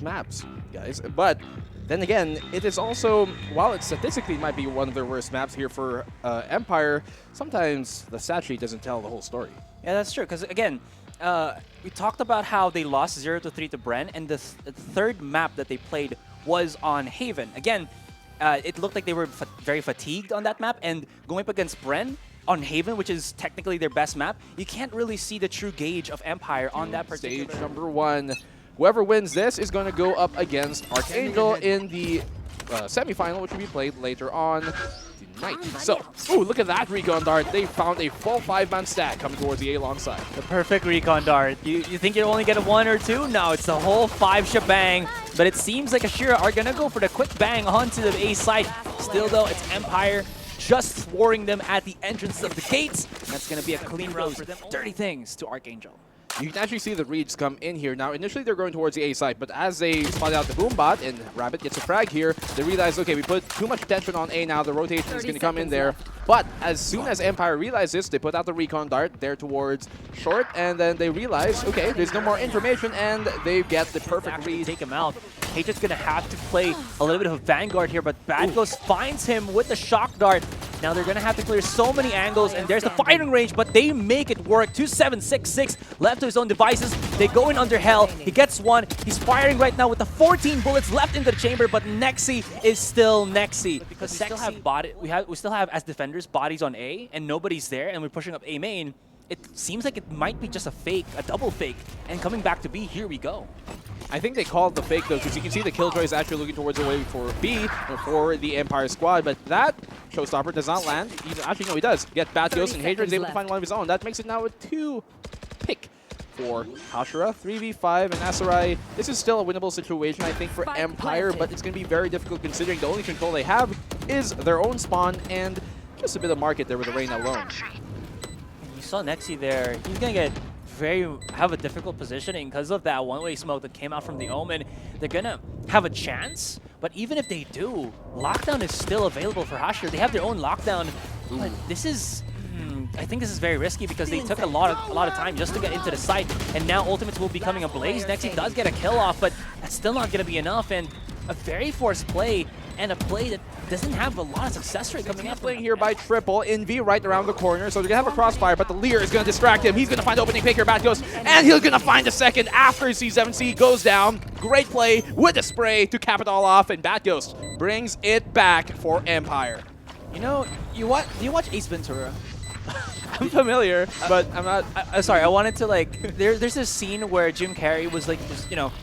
maps, guys. But then again, it is also, while it statistically might be one of their worst maps here for Empire, sometimes the stat sheet doesn't tell the whole story. Yeah, that's true. Because again, we talked about how they lost 0-3 to Bren, and the third map that they played was on Haven. Again, it looked like they were very fatigued on that map, and going up against Bren on Haven, which is technically their best map, you can't really see the true gauge of Empire on that particular Stage number 1. Whoever wins this is going to go up against Archangel in the semifinal, which will be played later on tonight. So, ooh, look at that recon dart. They found a full 5-man stack coming towards the A long side. The perfect recon dart. You think you'll only get a 1 or 2? No, it's the whole 5 shebang. But it seems like HASHIRA are going to go for the quick bang onto the A side. Still, though, it's Empire just thwarting them at the entrance of the gates. That's going to be a clean route for them. Dirty things to Archangel. You can actually see the reads come in here. Now, initially they're going towards the A site, but as they spot out the boom bot and Rabbit gets a frag here, they realize, okay, we put too much attention on A now. The rotation is going to come in there. But as soon as Empire realizes this, they put out the recon dart there towards short, and then they realize, okay, there's no more information, and they get the perfect read. Take him out. Hatred's going to have to play a little bit of a vanguard here, but Bad Ghost finds him with the shock dart. Now they're going to have to clear so many angles, and there's the firing range, but they make it work. 2766 left to his own devices. They go in under hell. He gets one. He's firing right now with the 14 bullets left in the chamber, but Nexi is still Nexi. Because we still have as defenders bodies on A, and nobody's there, and we're pushing up A main. It seems like it might be just a fake, a double fake, and coming back to B, here we go. I think they called the fake though, because you can see the Killjoy is actually looking towards the way for B, for the Empire squad, but that showstopper does not land. Actually, no, he does. Get Bat Ghost, and Hadrian is able to find one of his own. That makes it now a 2-pick for HASHIRA. 3v5 and Asarai. This is still a winnable situation, I think, for Empire, but it's going to be very difficult considering the only control they have is their own spawn and just a bit of market there with the Reyna alone. You saw Nexi there. He's going to have a difficult positioning because of that one-way smoke that came out from the Omen. They're going to have a chance, but even if they do, lockdown is still available for HASHIRA. They have their own lockdown, but this is... I think this is very risky because they took a lot of time just to get into the site, and now Ultimates will be coming ablaze. Nexi does get a kill off, but that's still not going to be enough, and a very forced play, and a play that doesn't have a lot of success rate coming up. Playing here by Triple, Envy right around the corner, so they're going to have a crossfire, but the Leer is going to distract him. He's going to find opening pick here, Bat Ghost, and he's going to find a second after C7C goes down. Great play with the spray to cap it all off, and Bat Ghost brings it back for Empire. You know, do you watch Ace Ventura? I'm familiar, but I'm not... Sorry, I wanted to, like... There's this scene where Jim Carrey was, like, just, you know,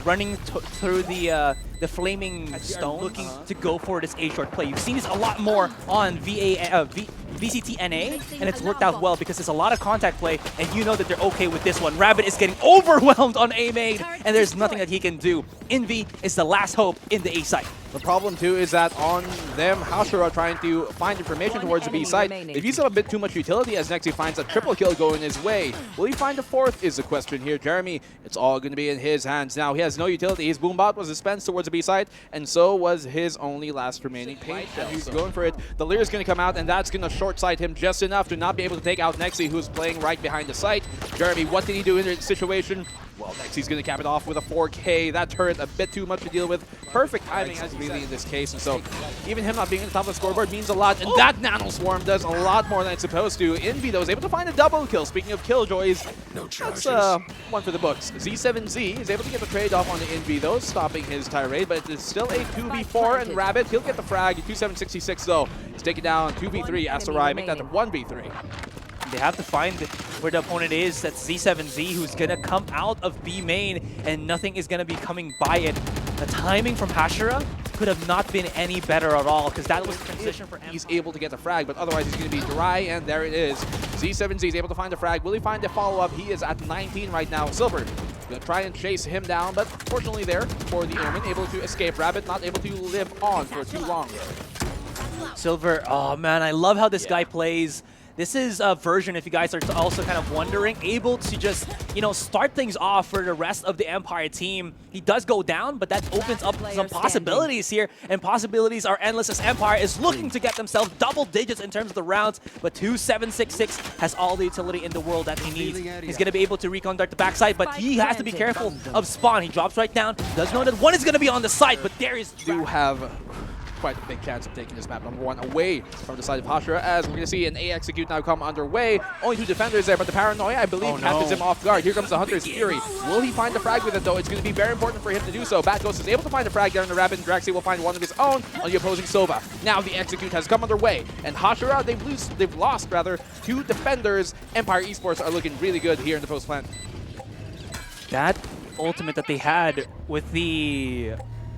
running through the flaming stone, looking to go for this A-short play. You've seen this a lot more on VCT-NA, and it's worked out well because there's a lot of contact play, and you know that they're okay with this one. Rabbit is getting overwhelmed on A-main, and there's nothing that he can do. Envy is the last hope in the A site. The problem, too, is that on them, HASHIRA trying to find information towards the B side. If he's a bit too much utility as Nexi finds a triple kill going his way. Will he find a fourth is the question here. Jeremy, it's all going to be in his hands now. He has no utility. His boombot was dispensed towards the B side, and so was his only last remaining paint shell. He's going for it. The Leer is going to come out, and that's going to short-sight him just enough to not be able to take out Nexi, who's playing right behind the site. Jeremy, what did he do in this situation? Well, Nexi's going to cap it off with a 4K. That turret a bit too much to deal with. Perfect timing, as really in this case. And so even him not being in the top of the scoreboard means a lot. And that Nano Swarm does a lot more than it's supposed to. Envy, though, is able to find a double kill. Speaking of Killjoys, that's one for the books. Z7Z is able to get the trade off on the Envy, though, stopping his tirade. But it's still a 2v4, and Rabbit, he'll get the frag. 2766, though. He's taking down 2v3. Asarai, make that a 1v3. They have to find where the opponent is. That's Z7Z, who's going to come out of B main, and nothing is going to be coming by it. The timing from HASHIRA could have not been any better at all, because that was the transition for him. He's able to get the frag, but otherwise he's going to be dry, and there it is. Z7Z is able to find the frag. Will he find the follow-up? He is at 19 right now. Silver going to try and chase him down, but fortunately there for the Omen, able to escape. Rabbit not able to live on for too long. Silver, oh man, I love how this guy plays. This is a version, if you guys are also kind of wondering, able to just, you know, start things off for the rest of the Empire team. He does go down, but that opens up some possibilities here, and possibilities are endless as Empire is looking to get themselves double digits in terms of the rounds, but 2766 has all the utility in the world that he needs. He's going to be able to recon dart the backside, but he has to be careful of spawn. He drops right down, does know that one is going to be on the side, but there is... Do have quite a big chance of taking this map number 1 away from the side of HASHIRA, as we're going to see an A execute now come underway. Only 2 defenders there, but the paranoia, I believe, catches him off guard. Here comes the Hunter's Fury. Will he find the frag with it, though? It's going to be very important for him to do so. Batghost is able to find a frag there in the Rapid, and Draxi will find one of his own on the opposing Sova. Now the execute has come underway, and HASHIRA, they've lost 2 defenders. Empire Esports are looking really good here in the post plant. That ultimate that they had with the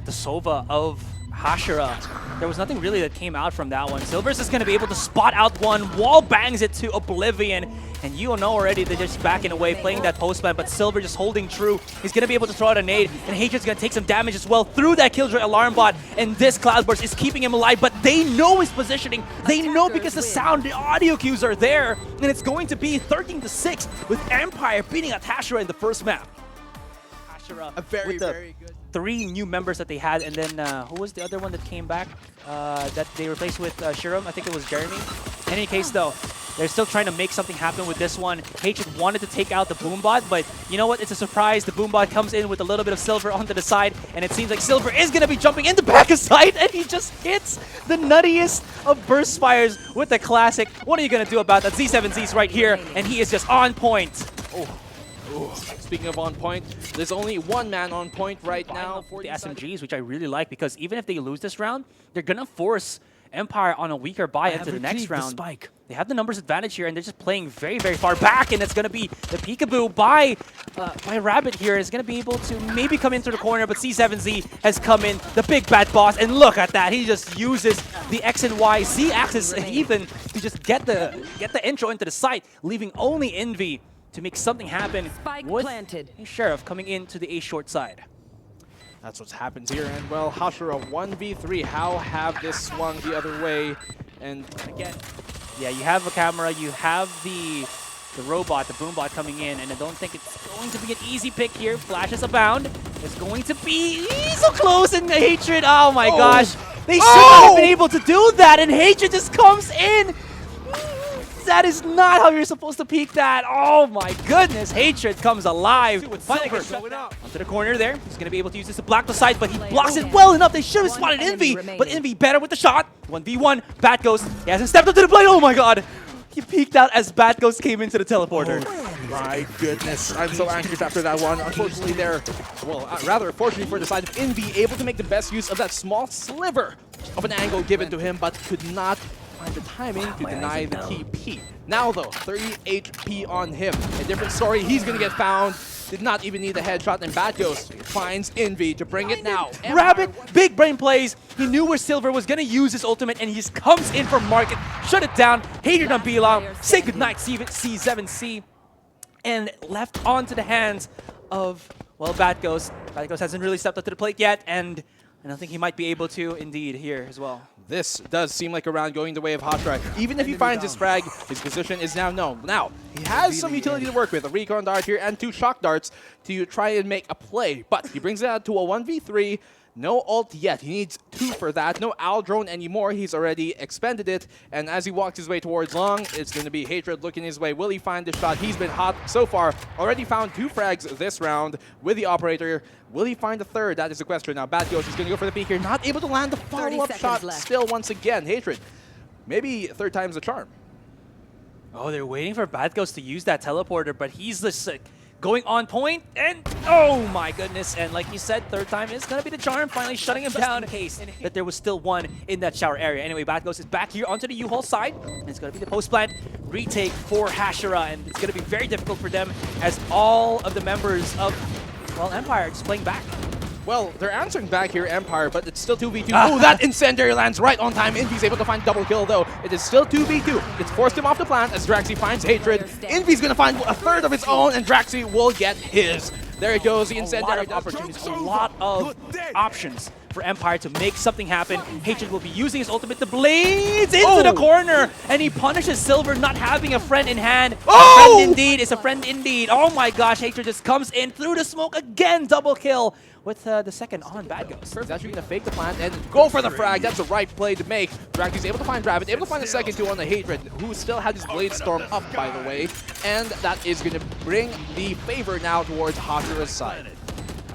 Sova of HASHIRA, there was nothing really that came out from that one. Silvers is going to be able to spot out one, wall bangs it to oblivion, and you know already they're just backing away, playing that post plant, but Silver just holding true. He's going to be able to throw out a nade, and Hatred's going to take some damage as well through that Killjoy alarm bot, and this Cloudburst is keeping him alive, but they know his positioning. They know because the sound, the audio cues are there, and it's going to be 13-6 with Empire beating out HASHIRA in the first map. HASHIRA A very good 3 new members that they had, and then who was the other one that came back that they replaced with Shiram? I think it was Jeremy. In any case, though, they're still trying to make something happen with this one. Hatred wanted to take out the Boombot, but you know what? It's a surprise. The Boombot comes in with a little bit of Silver onto the side, and it seems like Silver is going to be jumping in the back of side, and he just hits the nuttiest of burst fires with the classic. What are you going to do about that? Z7Z's right here, and he is just on point. Ooh, speaking of on point, there's only 1 man on point right now for the SMGs, which I really like, because even if they lose this round, they're going to force Empire on a weaker buy into the next round. They have the numbers advantage here, and they're just playing very, very far back, and it's going to be the peekaboo by Rabbit here is going to be able to maybe come into the corner, but C7Z has come in, the big bad boss, and look at that. He just uses the X and Y Z-axis even to just get the intro into the site, leaving only Envy to make something happen with Sheriff coming into the A short side. That's what's happened here, and well, HASHIRA 1v3. How have this swung the other way? And again, yeah, you have a camera, you have the robot, the Boombot coming in, and I don't think it's going to be an easy pick here. Flashes abound. It's going to be so close, and Hatred, oh my gosh. They should not have been able to do that, and Hatred just comes in. That is not how you're supposed to peek that. Oh my goodness, Hatred comes alive. Silver going up onto the corner there. He's going to be able to use this to block the side, but he blocks it well enough. They should have spotted Envy, but Envy better with the shot. 1v1, Batghost. He hasn't stepped up to the plate. Oh my god. He peeked out as Batghost came into the teleporter. Oh my goodness. I'm so anxious after that one. Unfortunately there, well, rather fortunately for the side of Envy, able to make the best use of that small sliver of an angle given to him, but could not find the timing to deny the TP. Now though, 30 HP on him. A different story, he's gonna get found. Did not even need a headshot, and Batghost finds Envy to bring it now. Rabbit, big brain plays. He knew where Silver was gonna use his ultimate, and he just comes in for market, shut it down. Hatred on B-Long, say goodnight C7C, and left onto the hands of, well, Batghost. Batghost hasn't really stepped up to the plate yet, and I don't think he might be able to indeed here as well. This does seem like a round going the way of HASHIRA. Even if he finds his frag, his position is now known. Now, he has some utility to work with, a recon dart here and 2 shock darts to try and make a play, but he brings it out to a 1v3. No ult yet. He needs 2 for that. No owl drone anymore. He's already expended it. And as he walks his way towards long, it's going to be Hatred looking his way. Will he find the shot? He's been hot so far. Already found 2 frags this round with the operator. Will he find the third? That is the question. Now Batghost is going to go for the peek here. Not able to land the follow-up shot still once again. Hatred. Maybe third time's the charm. Oh, they're waiting for Batghost to use that teleporter, but he's just going on point, and oh my goodness, and like you said, third time is gonna be the charm, finally shutting him down in case that there was still one in that shower area. Anyway, Batghost is back here onto the U-Haul side, and it's gonna be the post-plant retake for HASHIRA, and it's gonna be very difficult for them as all of the members of, well, Empire just playing back. Well, they're answering back here, Empire, but it's still 2v2. Oh, that incendiary lands right on time. Envy's able to find double kill, though. It is still 2v2. It's forced him off the plant as Draxi finds Hatred. Envy's going to find a third of his own, and Draxi will get his. There it goes, the incendiary opportunities, a lot of options for Empire to make something happen. Hatred will be using his ultimate to blades into the corner, and he punishes Silver not having a friend in hand. A friend indeed is a friend indeed. Oh my gosh, Hatred just comes in through the smoke again, double kill with the second on Bad Ghost. He's actually going to fake the plant and go for the frag. That's the right play to make. Draxi's able to find Rabbit, able to find a second two on the Hatred, who still had his Blade Storm up, by the way. And that is going to bring the favor now towards HASHIRA's side.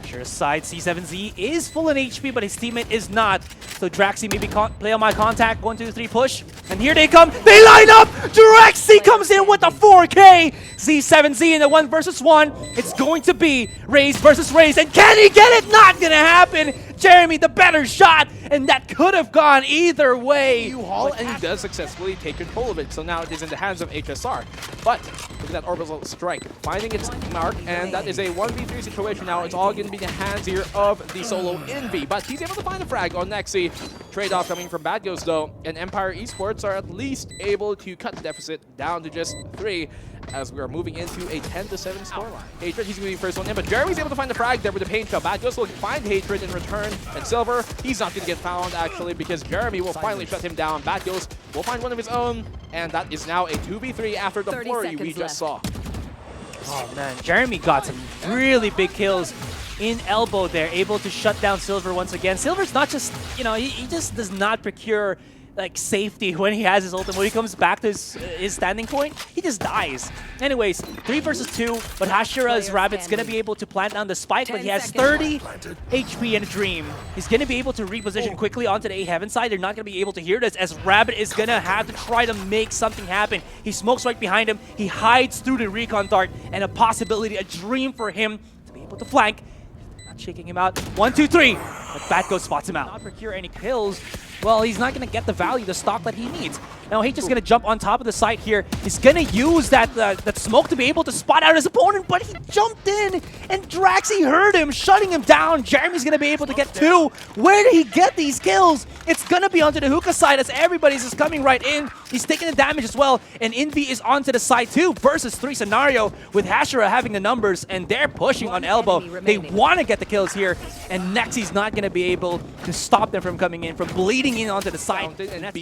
HASHIRA's side, C7Z is full in HP, but his teammate is not. So Draxi maybe play on my contact, 1, 2, 3, push. And here they come, they line up! Draxi comes in with the 4K! C7Z in the 1 versus 1. It's going to be Raze versus Raze, and can he get it? Not gonna happen! Jeremy, the better shot, and that could have gone either way. U-Haul, and he does successfully take control of it. So now it is in the hands of HSR. But look at that orbital strike, finding its mark, and that is a 1v3 situation now. It's all going to be in the hands here of the solo Envy. But he's able to find a frag on Nexi. Trade-off coming from Bad Ghost, though, and Empire Esports are at least able to cut the deficit down to just 3 as we are moving into a 10-7 scoreline. Hatred, he's going to be first one in, but Jeremy's able to find the frag there with the paint shot. Bad Ghost will find Hatred in return, and Silver, he's not going to get found, actually, because Jeremy will finally shut him down. Bad Ghost will find one of his own, and that is now a 2v3 after the flurry we just saw. Oh man, Jeremy got some really big kills in elbow there, able to shut down Silver once again. Silver's not just, you know, he just does not procure like safety when he has his ultimate. When he comes back to his standing point, he just dies. Anyways, 3 versus 2, but HASHIRA's Rabbit's gonna be able to plant down the spike, but he has 30 HP in a Dream. He's gonna be able to reposition quickly onto the A Heaven side. They're not gonna be able to hear this, as Rabbit is gonna have to try to make something happen. He smokes right behind him, he hides through the recon dart, and a possibility, a dream for him to be able to flank. Not shaking him out. 1, 2, 3, but Bad Ghost spots him out. Not procure any kills. Well, he's not going to get the value, the stock that he needs. Now, H is going to jump on top of the site here. He's going to use that smoke to be able to spot out his opponent, but he jumped in, and Draxi heard him, shutting him down. Jeremy's going to be able to get 2. Where did he get these kills? It's going to be onto the hookah side as everybody's just coming right in. He's taking the damage as well, and Envy is onto the side 2 versus 3 scenario with HASHIRA having the numbers, and they're pushing on elbow. They want to get the kills here, and Nexi's not going to be able to stop them from coming in, from bleeding in onto the side. And that's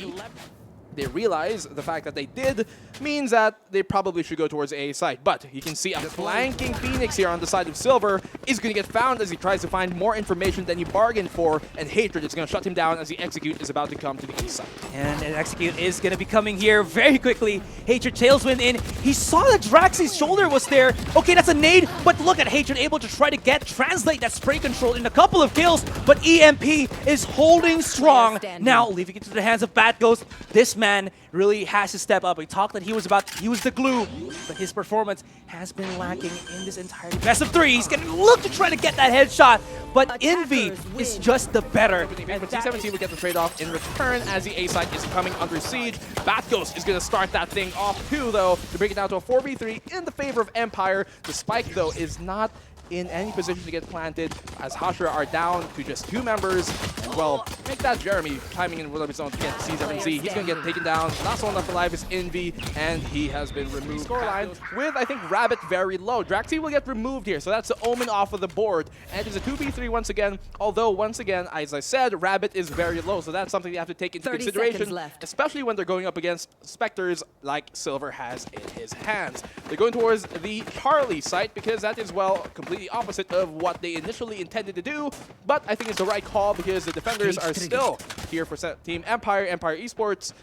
they realize the fact that they did means that they probably should go towards the A side. But you can see a flanking Phoenix here on the side of Silver is going to get found as he tries to find more information than he bargained for, and Hatred is going to shut him down as the Execute is about to come to the A side. And an Execute is going to be coming here very quickly. Hatred tailswind in. He saw that Draxi's shoulder was there. Okay, that's a nade, but look at Hatred able to try to translate that spray control in a couple of kills, but EMP is holding strong. Now, leaving it to the hands of Bad Ghost. This man really has to step up. We talked that he was the glue, but his performance has been lacking in this entire best of 3. He's gonna look to try to get that headshot, but Envy is just the better. But C17 will get the trade-off in return as the A side is coming under siege. Bad Ghost is going to start that thing off too, though, to bring it down to a 4v3 in the favor of Empire. The spike, though, is not in any position to get planted, as HASHIRA are down to just 2 members. And, well, make that Jeremy timing in with his own to get C7Z. He's going to get taken down. Last one left alive is Envy, and he has been removed. Scoreline with, I think, Rabbit very low. Draxi will get removed here, so that's the Omen off of the board. And it's a 2v3 once again, although, once again, as I said, Rabbit is very low, so that's something you have to take into consideration, especially when they're going up against Spectres like Silver has in his hands. They're going towards the Charlie site because that is, well, completely opposite of what they initially intended to do, but I think it's the right call because the defenders are still here for Team Empire. Empire Esports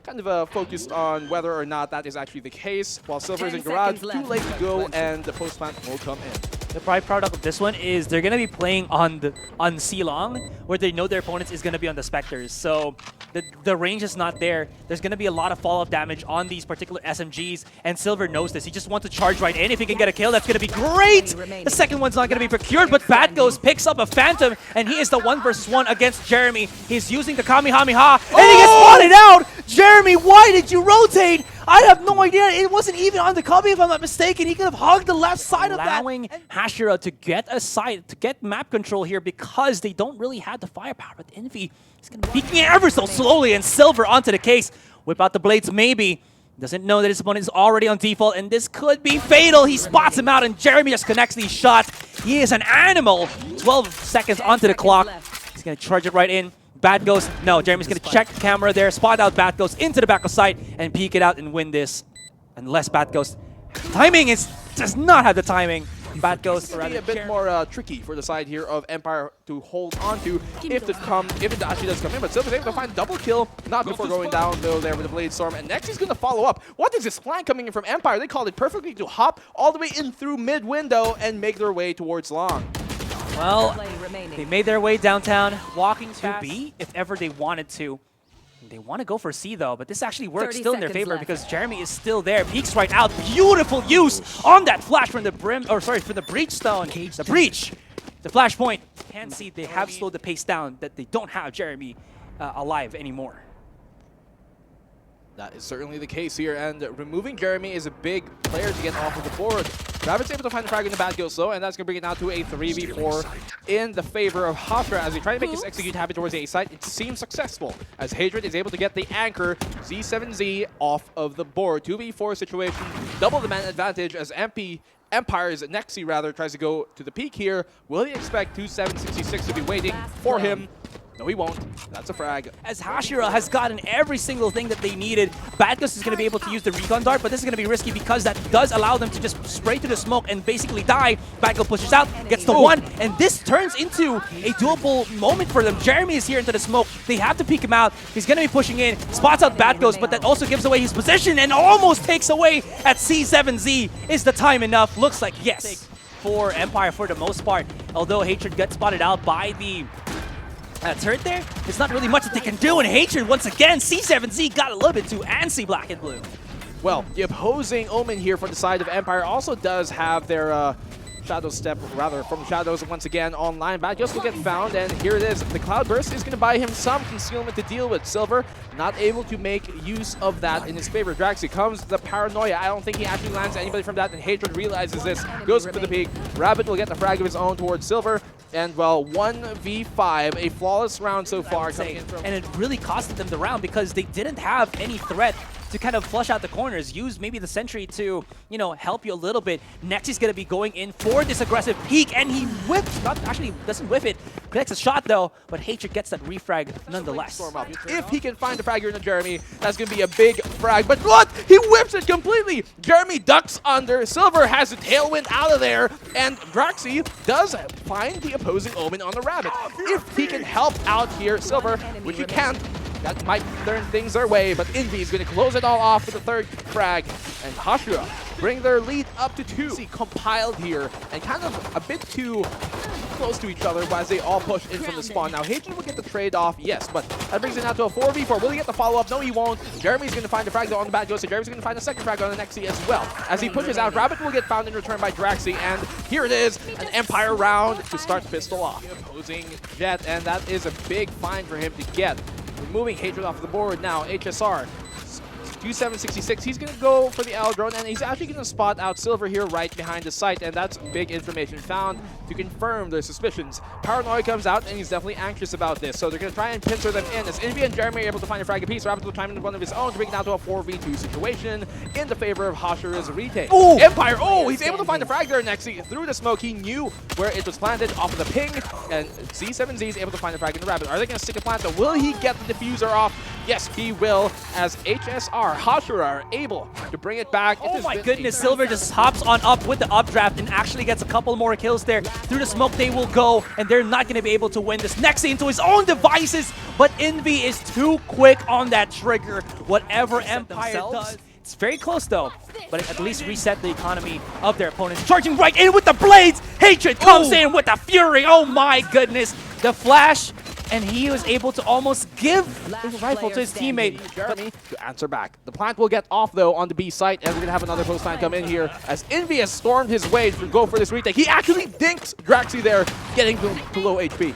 kind of focused on whether or not that is actually the case, while Silver is in garage, too late to go, and the post-plant will come in. The byproduct of this one is they're going to be playing on C-Long, where they know their opponents is going to be on the Spectres. So the range is not there. There's going to be a lot of follow-up damage on these particular SMGs, and Silver knows this. He just wants to charge right in. If he can get a kill, that's going to be great! The second one's not going to be procured, but Bad Ghost picks up a Phantom, and he is the 1 versus 1 against Jeremy. He's using the Kamehameha, and he gets spotted out! Jeremy, why did you rotate? I have no idea. It wasn't even on the copy, if I'm not mistaken. He could have hugged the left side of that. Allowing HASHIRA to get a side, to get map control here because they don't really have the firepower. But Envy is going to be peeking ever so slowly, and Silver onto the case. Whip out the blades, maybe. Doesn't know that his opponent is already on default, and this could be fatal. He spots him out, and Jeremy just connects these shots. He is an animal. 12 seconds onto the clock. He's going to charge it right in. Bat goes. No, Jeremy's going to check the camera there, spot out Bat goes into the back of sight, and peek it out and win this. Unless Bat goes. Timing does not have the timing. Bat goes to be a bit more tricky for the side here of Empire to hold on to if the actually does come in. But Silver's able to find double kill, not before going down though there with the Blade Storm. And next he's going to follow up. What is this plan coming in from Empire? They called it perfectly to hop all the way in through mid window and make their way towards long. Well, they made their way downtown, walking to B if ever they wanted to. They want to go for C though, but this actually works still in their favor because Jeremy is still there. Peeks right out. Beautiful use on that flash from the brim, or sorry, from the breach stone. The breach, the flashpoint. Can see they have slowed the pace down, that they don't have Jeremy alive anymore. That is certainly the case here, and removing Jeremy is a big player to get off of the board. Rabbit's able to find the frag in the bad goes slow, and that's going to bring it down to a 3v4 in the favor of HASHIRA as they try to make this execute happen towards the A side. It seems successful as Hatred is able to get the anchor Z7Z off of the board. 2v4 situation, double the man advantage as Empire's Nexi rather tries to go to the peak here. Will he expect 2766 to be waiting for him? No, he won't. That's a frag. As HASHIRA has gotten every single thing that they needed, Badgus is going to be able to use the recon dart, but this is going to be risky because that does allow them to just spray to the smoke and basically die. Badgus pushes out, gets the one, and this turns into a doable moment for them. Jeremy is here into the smoke. They have to peek him out. He's going to be pushing in, spots out Badgus, but that also gives away his position and almost takes away at C7Z. Is the time enough? Looks like yes for Empire for the most part, although Hatred gets spotted out by the turret there. There's not really much that they can do, and Hatred once again, C7Z got a little bit too antsy black and blue. Well, the opposing Omen here from the side of Empire also does have their Shadow Step, rather, from Shadows once again online. Bad just will get found, and here it is. The Cloud Burst is going to buy him some concealment to deal with. Silver not able to make use of that in his favor. Draxi comes the Paranoia. I don't think he actually lands anybody from that, and Hatred realizes this, goes for the peak. Rabbit will get the frag of his own towards Silver, and well, 1v5, a flawless round so far. And it really costed them the round because they didn't have any threat to kind of flush out the corners. Use maybe the sentry to, you know, help you a little bit. Next he's going to be going in for this aggressive peek, and he whips, not actually doesn't whip it, connects a shot though, but Hatred gets that refrag nonetheless. If he can find the frag here into Jeremy, that's going to be a big frag, but what? He whips it completely! Jeremy ducks under, Silver has a tailwind out of there, and Draxi does find the opposing Omen on the Rabbit. If he can help out here, Silver, which he can't, that might turn things their way, but Envy is going to close it all off with the third frag, and HASHIRA bring their lead up to 2. See, compiled here, and kind of a bit too close to each other as they all push in from the spawn. Now, Hatred will get the trade off, yes, but that brings it down to a 4v4. Will he get the follow-up? No, he won't. Jeremy's going to find the frag on the bad goes, so Jeremy's going to find the second frag on the Nexi as well. As he pushes out, Rabbit will get found in return by Draxi, and here it is, an Empire round to start Pistol off. Opposing Jet, and that is a big find for him to get. Removing Hatred off the board now, HSR. 2766, he's going to go for the L drone, and he's actually going to spot out Silver here right behind the site, and that's big information found to confirm their suspicions. Paranoia comes out, and he's definitely anxious about this, so they're going to try and pincer them in. As Envy and Jeremy are able to find a frag apiece, Rabbit will chime in one of his own to bring it down to a 4v2 situation in the favor of HASHIRA's retake. Ooh. Empire, oh, he's able to find the frag there next. Through the smoke, he knew where it was planted off of the ping, and Z7Z is able to find the frag in the Rabbit. Are they going to stick a plant, though? Will he get the diffuser off? Yes, he will, as HSR, HASHIRA are able to bring it back. Oh my goodness, Silver just hops on up with the updraft and actually gets a couple more kills there. Through the smoke they will go, and they're not going to be able to win this. Nexi into his own devices, but Envy is too quick on that trigger. Whatever Empire does. It's very close though, but at least reset the economy of their opponents. Charging right in with the blades! Hatred comes in with the fury! Oh my goodness! The flash, and he was able to almost give his rifle to his teammate. Jeremy to answer back. The plant will get off though on the B site, and we're gonna have another post plant come in here as Envy has stormed his way to go for this retake. He actually dinks Draxi there, getting to low HP.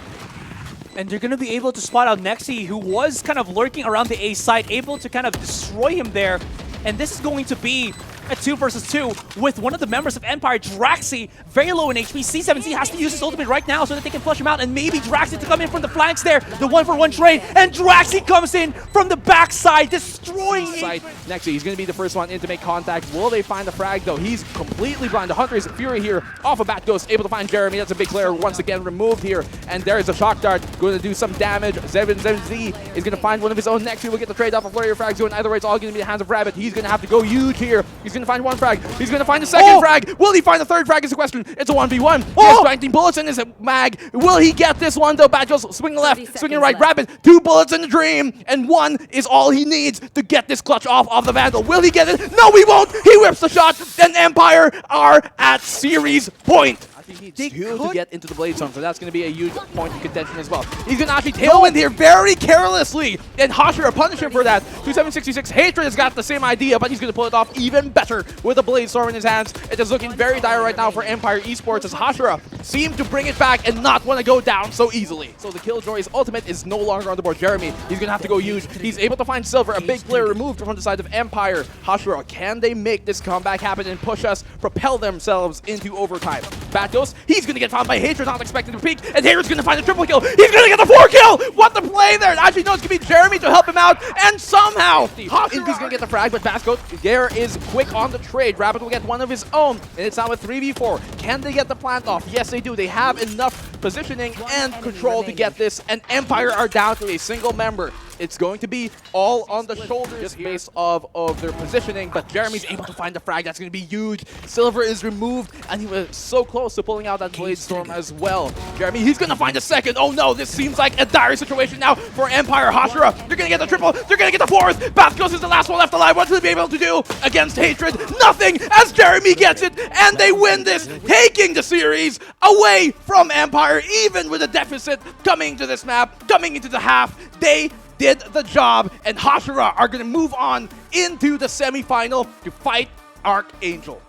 And they're going to be able to spot out Nexi, who was kind of lurking around the A site, able to kind of destroy him there. And this is going to be a 2 versus 2 with one of the members of Empire, Draxi, very low in HP. C7Z has to use his ultimate right now so that they can flush him out, and maybe Draxi to come in from the flanks there. The 1-for-1 trade, and Draxi comes in from the backside, destroying Side. Next, he's going to be the first one in to make contact. Will they find the frag, though? He's completely blind. The Hunter's Fury here off of Bat Ghost, able to find Jeremy. That's a big player once again removed here, and there is a shock dart going to do some damage. 7Z is going to find one of his own next. He will get the trade off of flurry of frags going either way. It's all going to be the hands of Rabbit. He's going to have to go huge here. He's going to find one frag. He's going to find the second frag. Will he find the third frag is the question. It's a 1v1. He has 19 bullets in his mag. Will he get this one, though? Bat Ghost swinging left, swinging right. Rabbit, 2 bullets in the dream, and 1 is all he needs to get this clutch off of the Vandal. Will he get it? No, he won't. He whips the shot, and Empire are at series point. He needs 2 to get into the Blade Zone, so that's going to be a huge point of contention as well. He's going to actually tailwind here very carelessly, and HASHIRA punish him for that. 2766 Hatred has got the same idea, but he's going to pull it off even better with a Blade Storm in his hands. It is looking very dire right now for Empire Esports as HASHIRA seem to bring it back and not want to go down so easily. So the Killjoy's ultimate is no longer on the board. Jeremy, he's going to have to go huge. He's able to find Silver, a big player removed from the side of Empire. HASHIRA, can they make this comeback happen and push us, propel themselves into overtime? Bat Ghost, he's going to get found by Hatred, not expecting to peek, and Hatred's going to find a triple kill. He's going to get the 4 kill! What the play there? Actually, no, it's going to be Jeremy to help him out, and somehow Indy's going to get the frag, but Bat Ghost there is quick on the trade. Rabbit will get one of his own, and it's now a 3v4. Can they get the plant off? Yes, they do. They have enough positioning and control to get this, and Empire are down to a single member. It's going to be all on the shoulders just based of their positioning, but Jeremy's able to find the frag. That's going to be huge. Silver is removed, and he was so close to pulling out that Blade Storm as well. Jeremy, he's going to find a second. Oh no, this seems like a dire situation now for Empire. HASHIRA, they're going to get the triple. They're going to get the 4th. Bath Ghost is the last one left alive. What will they be able to do against Hatred? Nothing, as Jeremy gets it, and they win this, taking the series away from Empire, even with a deficit coming to this map, coming into the half. They did the job, and HASHIRA are going to move on into the semifinal to fight Archangel.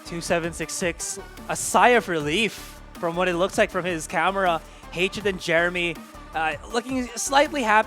2766, a sigh of relief from what it looks like from his camera. Hatred and Jeremy looking slightly happy.